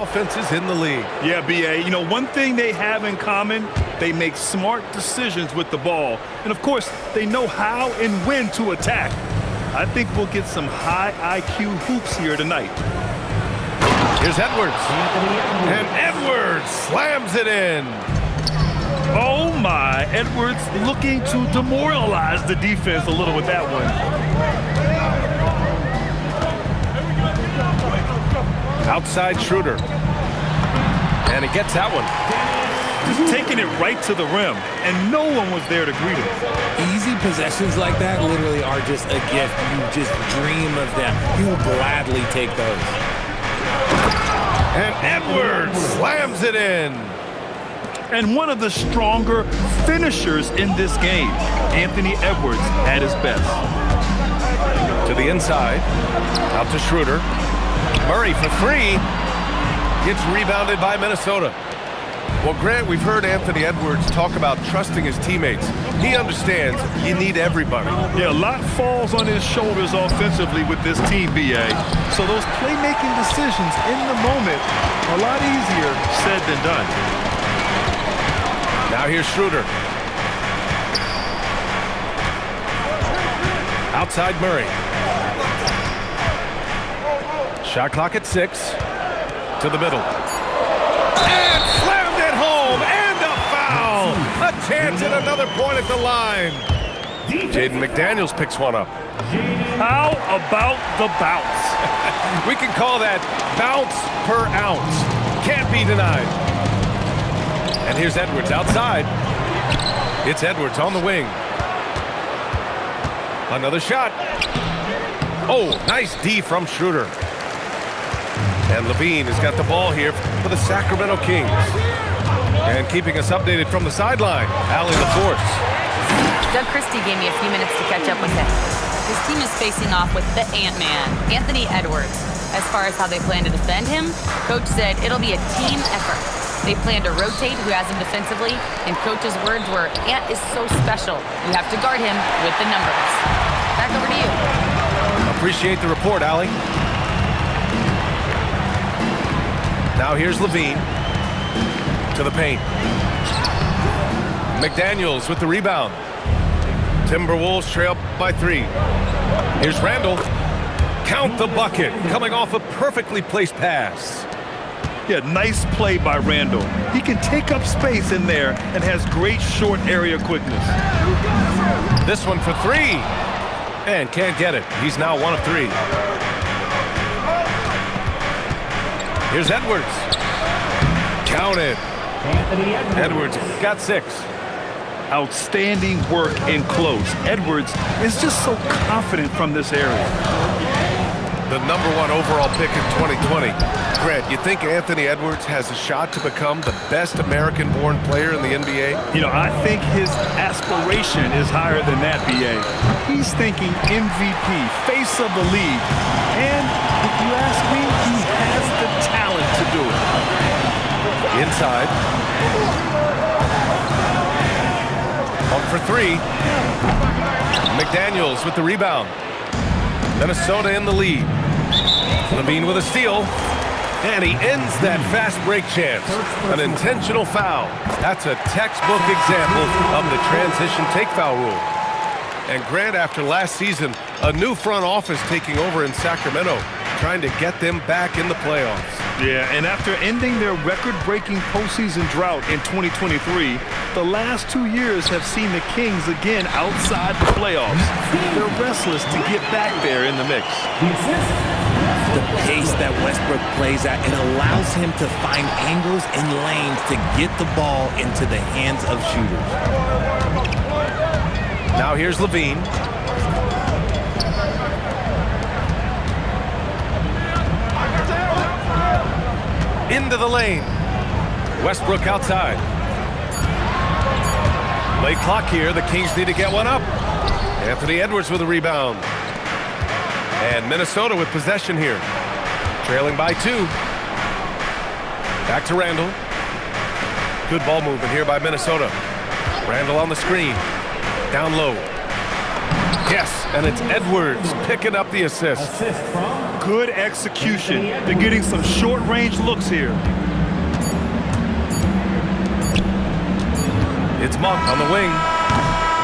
offenses in the league. Yeah, B.A. You know, one thing they have in common, they make smart decisions with the ball. And, of course, they know how and when to attack. I think we'll get some high IQ hoops here tonight. Here's Edwards. And Edwards slams it in. Oh, my. Edwards looking to demoralize the defense a little with that one. Outside Schroeder. And he gets that one. Just taking it right to the rim, and no one was there to greet him. Easy possessions like that literally are just a gift. You just dream of them. You'll gladly take those. And Edwards slams it in. And one of the stronger finishers in this game, Anthony Edwards, at his best. To the inside. Out to Schroeder. Murray for three. Gets rebounded by Minnesota. Well, Grant, we've heard Anthony Edwards talk about trusting his teammates. He understands you need everybody. Yeah, a lot falls on his shoulders offensively with this team, B.A. So those playmaking decisions in the moment are a lot easier said than done. Now here's Schroeder. Outside Murray. Shot clock at 6. To the middle. And slammed it home. And a foul. A chance at another point at the line. Jaden McDaniels picks one up. How about the bounce? We can call that bounce per ounce. Can't be denied. And here's Edwards outside. It's Edwards on the wing. Another shot. Oh, nice D from Schroeder. And Levine has got the ball here for the Sacramento Kings. And keeping us updated from the sideline, Allie LaForce. Doug Christie gave me a few minutes to catch up with him. His team is facing off with the Ant-Man, Anthony Edwards. As far as how they plan to defend him, Coach said it'll be a team effort. They plan to rotate who has him defensively, and Coach's words were, Ant is so special. You have to guard him with the numbers. Back over to you. Appreciate the report, Allie. Now here's Levine to the paint. McDaniels with the rebound. Timberwolves trail by 3. Here's Randall. Count the bucket, coming off a perfectly placed pass. Yeah, nice play by Randall. He can take up space in there and has great short area quickness. This one for 3. And can't get it. He's now 1 of 3. Here's Edwards. Counted. Edwards got 6. Outstanding work in close. Edwards is just so confident from this area. The #1 overall pick in 2020. Grant, you think Anthony Edwards has a shot to become the best American-born player in the NBA? You know, I think his aspiration is higher than that, B.A. He's thinking MVP, face of the league. And if you ask me, he has the talent to do it. Inside. 1 for 3. McDaniels with the rebound. Minnesota in the lead. Levine with a steal. And he ends that fast break chance. An intentional foul. That's a textbook example of the transition take foul rule. And Grant, after last season, a new front office taking over in Sacramento, trying to get them back in the playoffs. Yeah, and after ending their record-breaking postseason drought in 2023, the last 2 years have seen the Kings again outside the playoffs. They're restless to get back there in the mix. The pace that Westbrook plays at, it allows him to find angles and lanes to get the ball into the hands of shooters. Now here's Levine. Into the lane. Westbrook outside. Late clock here. The Kings need to get one up. Anthony Edwards with a rebound. And Minnesota with possession here. Trailing by 2. Back to Randall. Good ball movement here by Minnesota. Randall on the screen. Down low. Yes, and it's Edwards picking up the assist. Good execution. They're getting some short-range looks here. It's Monk on the wing.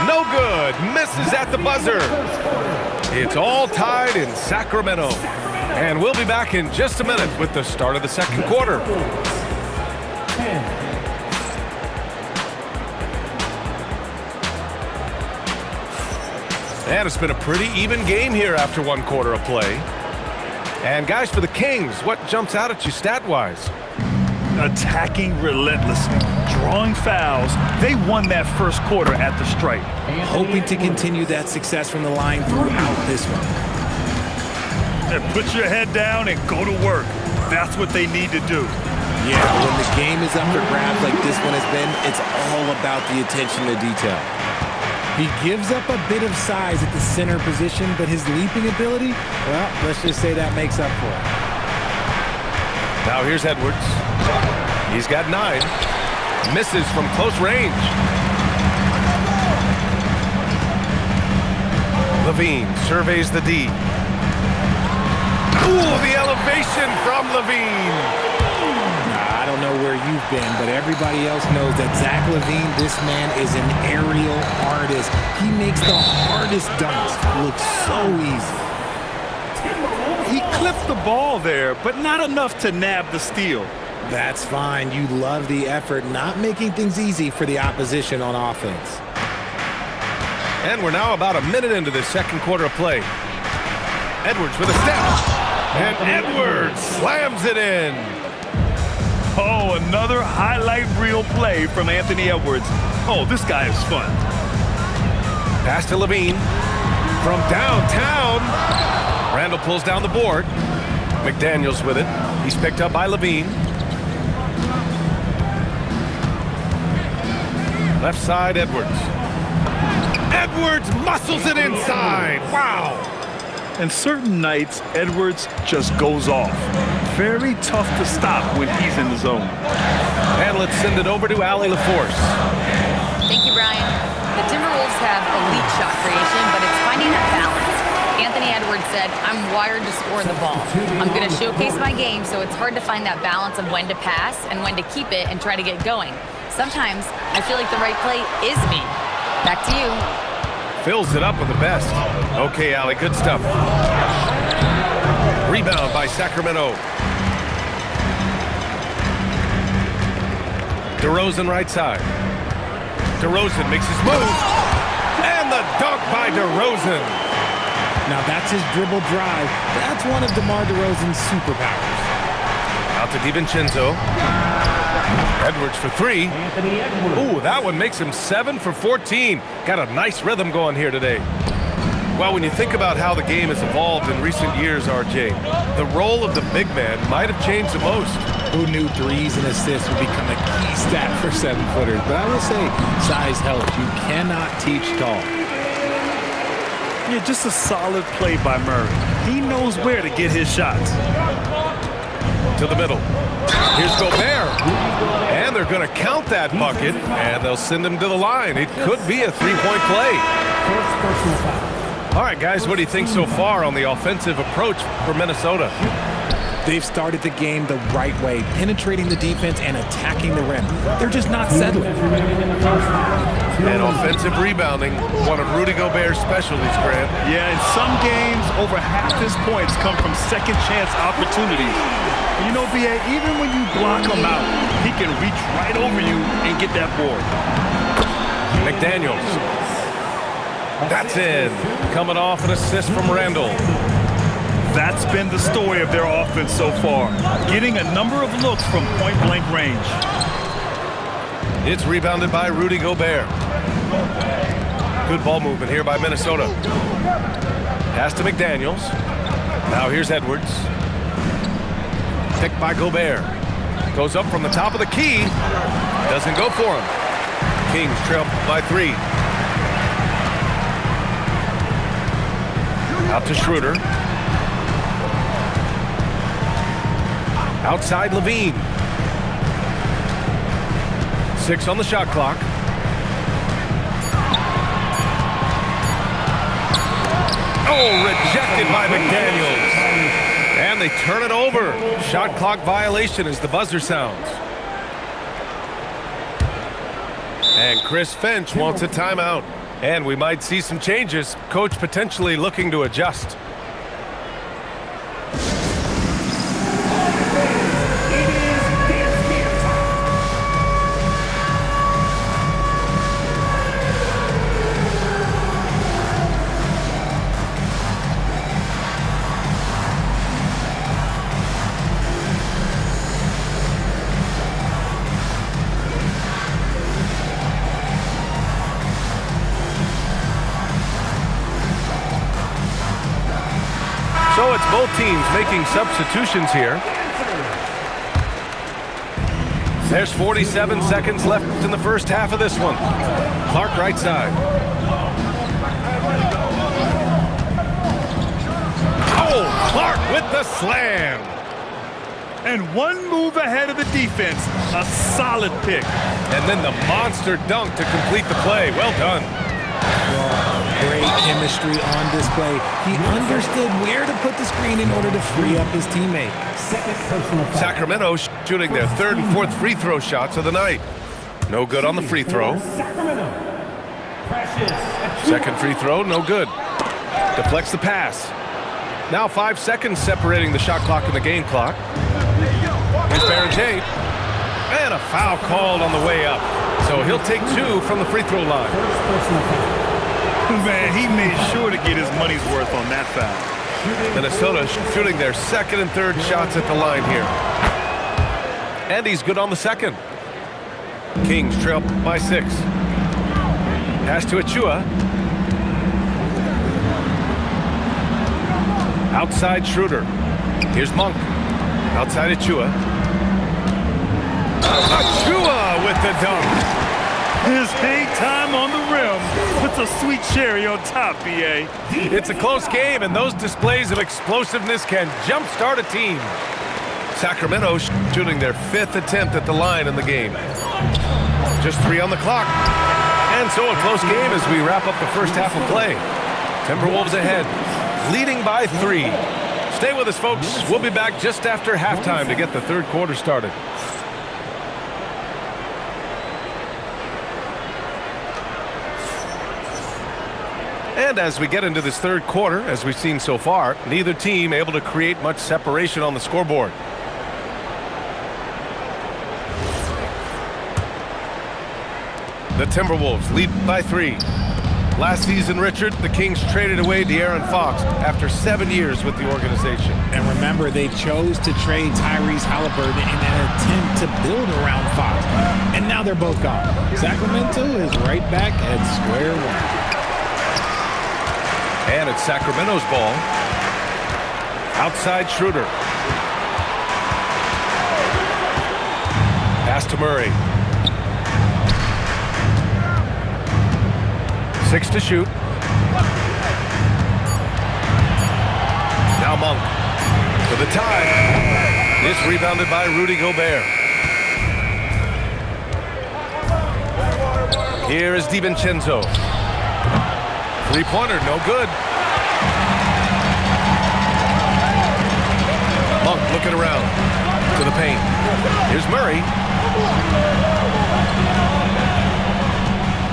No good. Misses at the buzzer. It's all tied in Sacramento. And we'll be back in just a minute with the start of the second quarter. And it's been a pretty even game here after one quarter of play. And guys, for the Kings, what jumps out at you stat-wise? Attacking relentlessly, drawing fouls. They won that first quarter at the stripe. Hoping to continue that success from the line throughout this one. And put your head down and go to work. That's what they need to do. Yeah, when the game is up for grabs like this one has been, it's all about the attention to detail. He gives up a bit of size at the center position, but his leaping ability, well, let's just say that makes up for it. Now here's Edwards. He's got 9. Misses from close range. Levine surveys the D. Ooh, the elevation from Levine. I don't know where you've been, but everybody else knows that Zach LaVine, this man is an aerial artist. He makes the hardest dunks look so easy. He clipped the ball there, but not enough to nab the steal. That's fine. You love the effort, not making things easy for the opposition on offense. And we're now about a minute into the second quarter of play. Edwards with a step. And Edwards slams it in. Oh, another highlight reel play from Anthony Edwards. Oh, this guy is fun. Pass to Levine. From downtown. Randall pulls down the board. McDaniels with it. He's picked up by Levine. Left side, Edwards. Edwards muscles it inside. Wow. And certain nights, Edwards just goes off. Very tough to stop when he's in the zone. And let's send it over to Allie LaForce. Thank you, Brian. The Timberwolves have elite shot creation, but it's finding that balance. Anthony Edwards said, I'm wired to score the ball. I'm going to showcase my game, so it's hard to find that balance of when to pass and when to keep it and try to get going. Sometimes I feel like the right play is me. Back to you. Fills it up with the best. Okay, Allie, good stuff. Rebound by Sacramento. DeRozan right side. DeRozan makes his move. And the dunk by DeRozan. Now that's his dribble drive. That's one of DeMar DeRozan's superpowers. Out to DiVincenzo. Edwards for 3. Ooh, that one makes him 7 for 14. Got a nice rhythm going here today. Well, when you think about how the game has evolved in recent years, RJ, the role of the big man might have changed the most. Who knew threes and assists would become a key stat for 7-footers? But I will say, size helps. You cannot teach tall. Yeah, just a solid play by Murray. He knows where to get his shots. To the middle. Here's Gobert. And they're going to count that bucket, and they'll send him to the line. It could be a three-point play. All right, guys, what do you think so far on the offensive approach for Minnesota? They've started the game the right way, penetrating the defense and attacking the rim. They're just not settling. And offensive rebounding, one of Rudy Gobert's specialties, Grant. Yeah, in some games, over half his points come from second-chance opportunities. You know, B.A., even when you block him out, he can reach right over you and get that board. McDaniels. That's in. Coming off an assist from Randall. That's been the story of their offense so far, getting a number of looks from point-blank range. It's rebounded by Rudy Gobert. Good ball movement here by Minnesota. Pass to McDaniels. Now here's Edwards. Picked by Gobert. Goes up from the top of the key. Doesn't go for him. Kings trail by 3. Out to Schroeder. Outside Levine. 6 on the shot clock. Oh, rejected by McDaniels. And they turn it over. Shot clock violation as the buzzer sounds. And Chris Finch wants a timeout. And we might see some changes. Coach potentially looking to adjust. So it's both teams making substitutions here. There's 47 seconds left in the first half of this one. Clark right side. Oh, Clark with the slam. And one move ahead of the defense. A solid pick. And then the monster dunk to complete the play. Well done. Great chemistry on display. He understood where to put the screen in order to free up his teammate. Sacramento shooting their third and fourth free throw shots of the night. No good on the free throw. Second free throw, no good. Deflects the pass. Now 5 seconds separating the shot clock and the game clock. Here's Barrett. And a foul called on the way up. So he'll take 2 from the free throw line. Man, he made sure to get his money's worth on that foul. Minnesota shooting their second and third shots at the line here. And he's good on the second. Kings trail by 6. Pass to Achua. Outside Schroeder. Here's Monk. Outside Achua. Achua with the dunk. His hang time on the rim puts a sweet cherry on top, BA. It's a close game, and those displays of explosiveness can jumpstart a team. Sacramento shooting their 5th attempt at the line in the game. Just 3 on the clock. And so a close game as we wrap up the first half of play. Timberwolves ahead, leading by 3. Stay with us, folks. We'll be back just after halftime to get the third quarter started. And as we get into this third quarter, as we've seen so far, neither team able to create much separation on the scoreboard. The Timberwolves lead by 3. Last season, Richard, the Kings traded away De'Aaron Fox after 7 years with the organization. And remember, they chose to trade Tyrese Halliburton in an attempt to build around Fox. And now they're both gone. Sacramento is right back at square one. And it's Sacramento's ball. Outside Schroeder. Pass to Murray. 6 to shoot. Now Monk. For the tie. It's rebounded by Rudy Gobert. Here is DiVincenzo. Three-pointer, no good. Monk looking around to the paint. Here's Murray.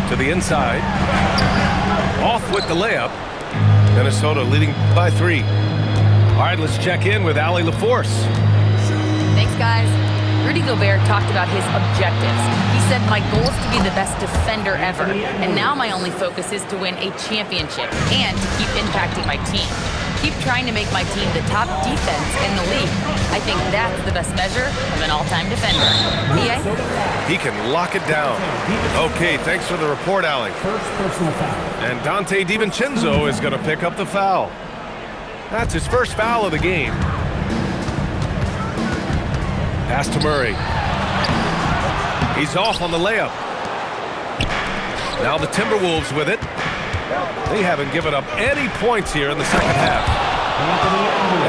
To the inside. Off with the layup. Minnesota leading by 3. All right, let's check in with Allie LaForce. Thanks, guys. Rudy Gobert talked about his objectives. He said, my goal is to be the best defender ever, and now my only focus is to win a championship and to keep impacting my team. Keep trying to make my team the top defense in the league. I think that's the best measure of an all-time defender. EA? He can lock it down. Okay, thanks for the report, Allie. First personal foul. And Dante DiVincenzo is going to pick up the foul. That's his first foul of the game. Pass to Murray. He's off on the layup. Now the Timberwolves with it. They haven't given up any points here in the second half.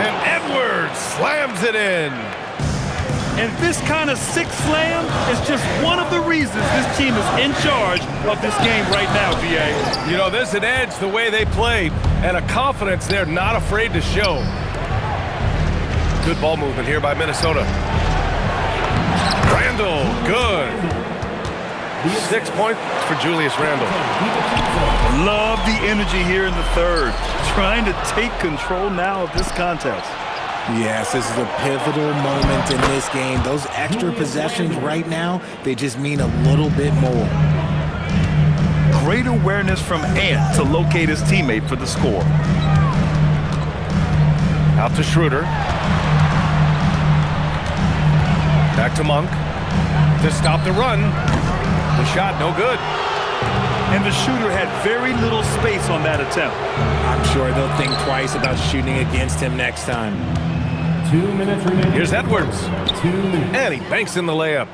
And Edwards slams it in. And this kind of sick slam is just one of the reasons this team is in charge of this game right now, B.A. You know, there's an edge the way they played and a confidence they're not afraid to show. Good ball movement here by Minnesota. Randle, good. 6 points for Julius Randle. Love the energy here in the third. Trying to take control now of this contest. Yes, this is a pivotal moment in this game. Those extra possessions right now, they just mean a little bit more. Great awareness from Ant to locate his teammate for the score. Out to Schroeder. Back to Monk. To stop the run. The shot, no good. And the shooter had very little space on that attempt. I'm sure they'll think twice about shooting against him next time. 2 minutes remaining. Here's Edwards. 2 minutes. And he banks in the layup.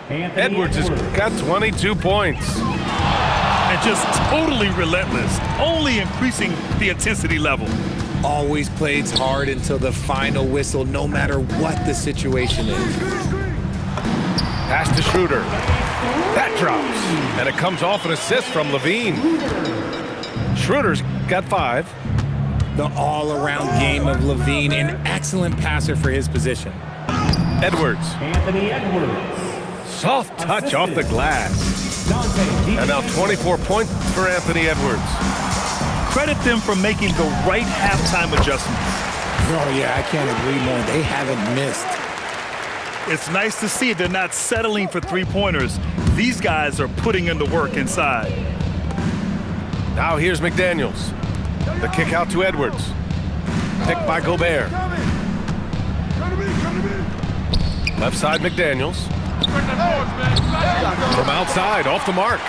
Edwards has got 22 points. And just totally relentless, only increasing the intensity level. Always plays hard until the final whistle, no matter what the situation is. Pass to Schroeder. That drops. And it comes off an assist from Levine. Schroeder's got 5. The all-around game of Levine, an excellent passer for his position. Edwards. Anthony Edwards. Soft touch off the glass. And now 24 points for Anthony Edwards. Credit them for making the right halftime adjustments. Oh, yeah, I can't agree more. They haven't missed. It's nice to see they're not settling for three-pointers. These guys are putting in the work inside. Now here's McDaniels. The kick out to Edwards. Picked by Gobert. Left side McDaniels. From outside, off the mark.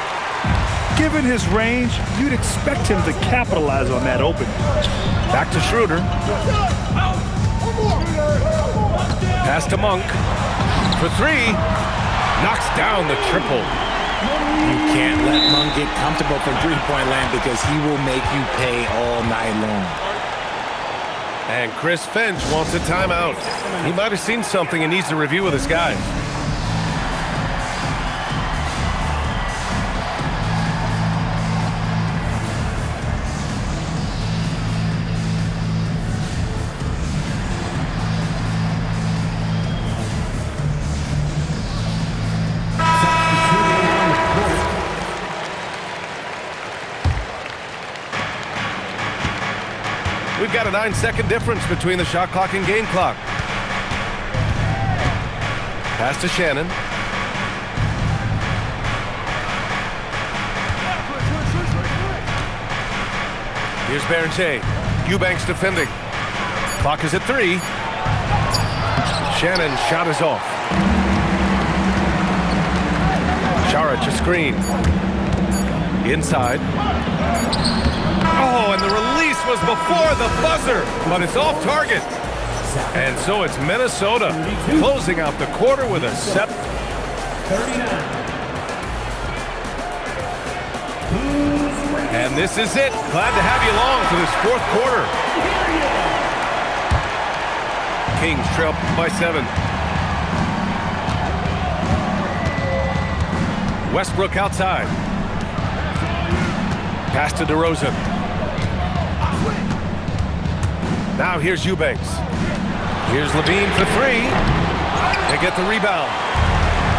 Given his range, you'd expect him to capitalize on that opening. Back to Schroeder. Pass to Monk. For 3. Knocks down the triple. You can't let Monk get comfortable from three-point land because he will make you pay all night long. And Chris Finch wants a timeout. He might have seen something and needs to review with his guys. We've got a 9-second difference between the shot clock and game clock. Pass to Shannon. Here's Berenger. Eubanks defending. Clock is at 3. Shannon's shot is off. Saric a screen. Inside. Oh, and the release was before the buzzer, but it's off target. And so it's Minnesota closing out the quarter with a 7. 39. And this is it. Glad to have you along for this 4th quarter. Kings trail by 7. Westbrook outside. Pass to DeRozan. Now here's Eubanks. Here's Levine for 3. They get the rebound.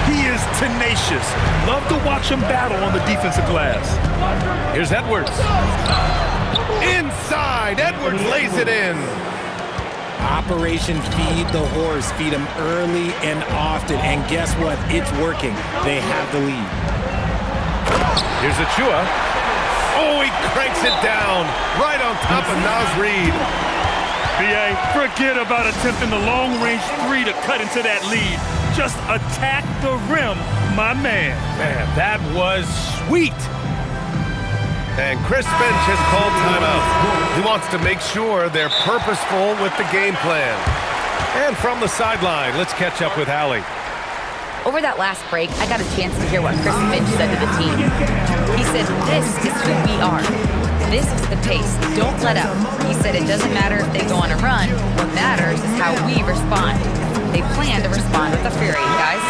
He is tenacious. Love to watch him battle on the defensive glass. Here's Edwards. Inside. Edwards lays it in. Operation Feed the Horse. Feed him early and often. And guess what? It's working. They have the lead. Here's Achua. Oh, he cranks it down right on top of Naz Reid. B.A., forget about attempting the long-range 3 to cut into that lead. Just attack the rim, my man. Man, that was sweet. And Chris Finch has called timeout. He wants to make sure they're purposeful with the game plan. And from the sideline, let's catch up with Allie. Over that last break, I got a chance to hear what Chris Finch said to the team. He said, "This is who we are. This is the pace. Don't let up." He said it doesn't matter if they go on a run. What matters is how we respond. They plan to respond with a fury, guys.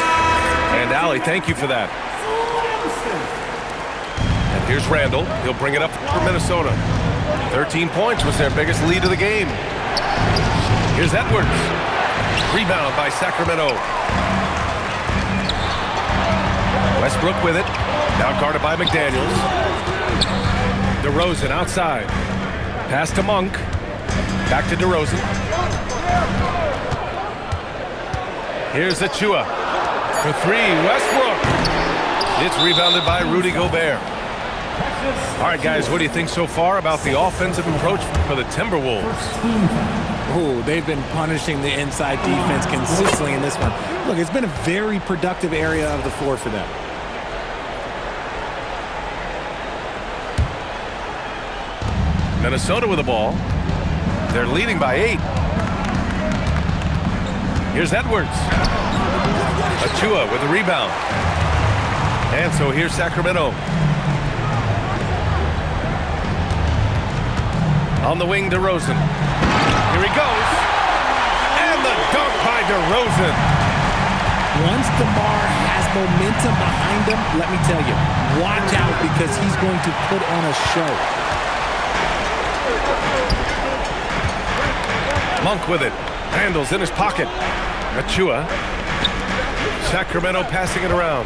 And Allie, thank you for that. And here's Randall. He'll bring it up for Minnesota. 13 points was their biggest lead of the game. Here's Edwards. Rebound by Sacramento. Westbrook with it. Now guarded by McDaniels. DeRozan outside. Pass to Monk. Back to DeRozan. Here's Achua. For three, Westbrook. It's rebounded by Rudy Gobert. All right, guys, what do you think so far about the offensive approach for the Timberwolves? Oh, they've been punishing the inside defense consistently in this one. Look, it's been a very productive area of the floor for them. Minnesota with the ball. They're leading by 8. Here's Edwards. Achua with the rebound. And so here's Sacramento. On the wing, DeRozan. Here he goes. And the dunk by DeRozan. Once DeMar has momentum behind him, let me tell you, watch out because he's going to put on a show. Monk with it. Randall's in his pocket. Achua. Sacramento passing it around.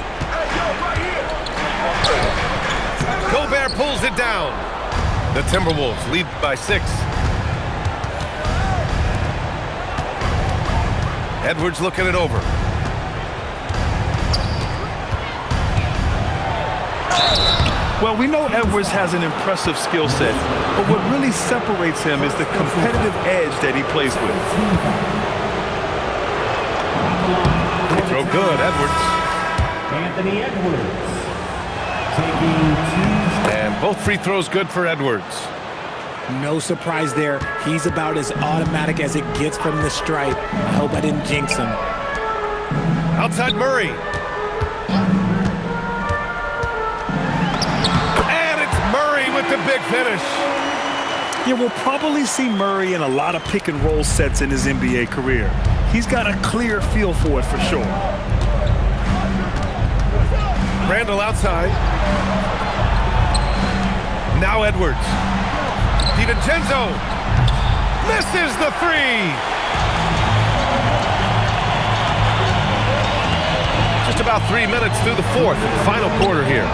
Gobert pulls it down. The Timberwolves lead by 6. Edwards looking it over. Well, we know Edwards has an impressive skill set, but what really separates him is the competitive edge that he plays with. Free throw good, Edwards. Anthony Edwards. Taking 2. And both free throws good for Edwards. No surprise there. He's about as automatic as it gets from the stripe. I hope I didn't jinx him. Outside Murray. And it's Murray with the big finish. Yeah, we'll probably see Murray in a lot of pick and roll sets in his NBA career. He's got a clear feel for it for sure. Randall outside. Now Edwards. DiVincenzo misses the 3. Just about 3 minutes through the fourth, final quarter here.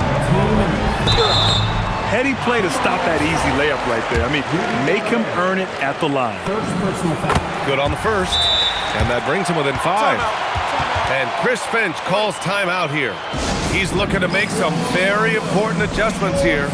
Heady play to stop that easy layup right there. I mean, make him earn it at the line. First personal foul. Good on the first, and that brings him within 5. And Chris Finch calls timeout here. He's looking to make some very important adjustments here.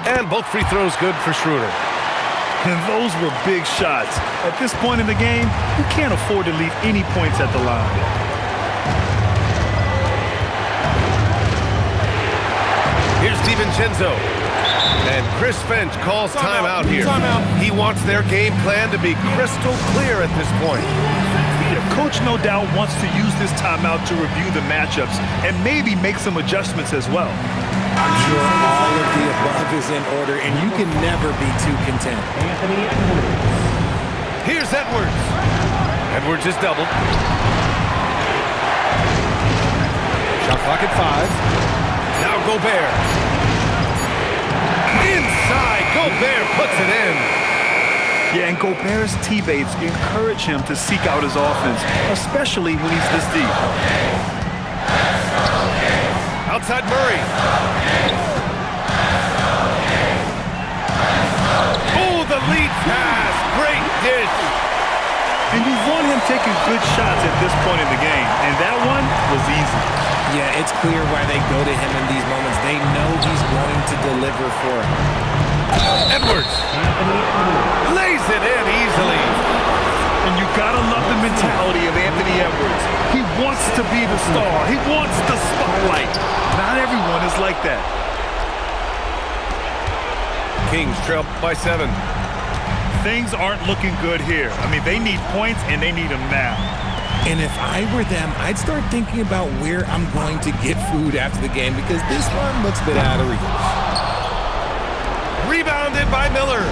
And both free throws good for Schroeder. And those were big shots. At this point in the game, you can't afford to leave any points at the line. Here's DiVincenzo. And Chris Finch calls timeout here. He wants their game plan to be crystal clear at this point. Yeah, Coach no doubt wants to use this timeout to review the matchups and maybe make some adjustments as well. I'm sure all of the above is in order, and you can never be too content. Anthony Edwards. Here's Edwards. Edwards is doubled. Shot clock at 5. Now Gobert. Inside, Gobert puts it in. Yeah, and Gobert's teammates encourage him to seek out his offense, especially when he's this deep. Outside Murray. Oh, the lead pass. Great dish. And you want him taking good shots at this point in the game, and that one was easy. Yeah, it's clear why they go to him in these moments. They know he's going to deliver for him. Edwards lays it in easily. And you Gotta love the mentality of Anthony Edwards. He wants to be the star. He wants the spotlight. Not everyone is like that. Kings trail by 7. Things aren't looking good here. I mean, they need points, and they need them now. And if I were them, I'd start thinking about where I'm going to get food after the game because this one looks a bit out of reach. Rebounded by Miller.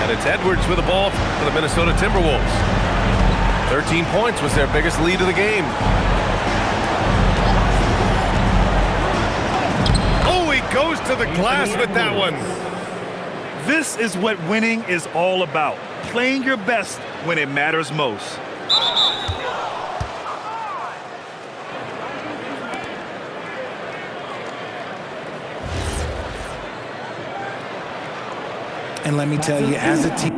And it's Edwards with the ball for the Minnesota Timberwolves. 13 points was their biggest lead of the game. Oh, he goes to the glass with that one. This is what winning is all about. Playing your best when it matters most. And let me tell you, as a team,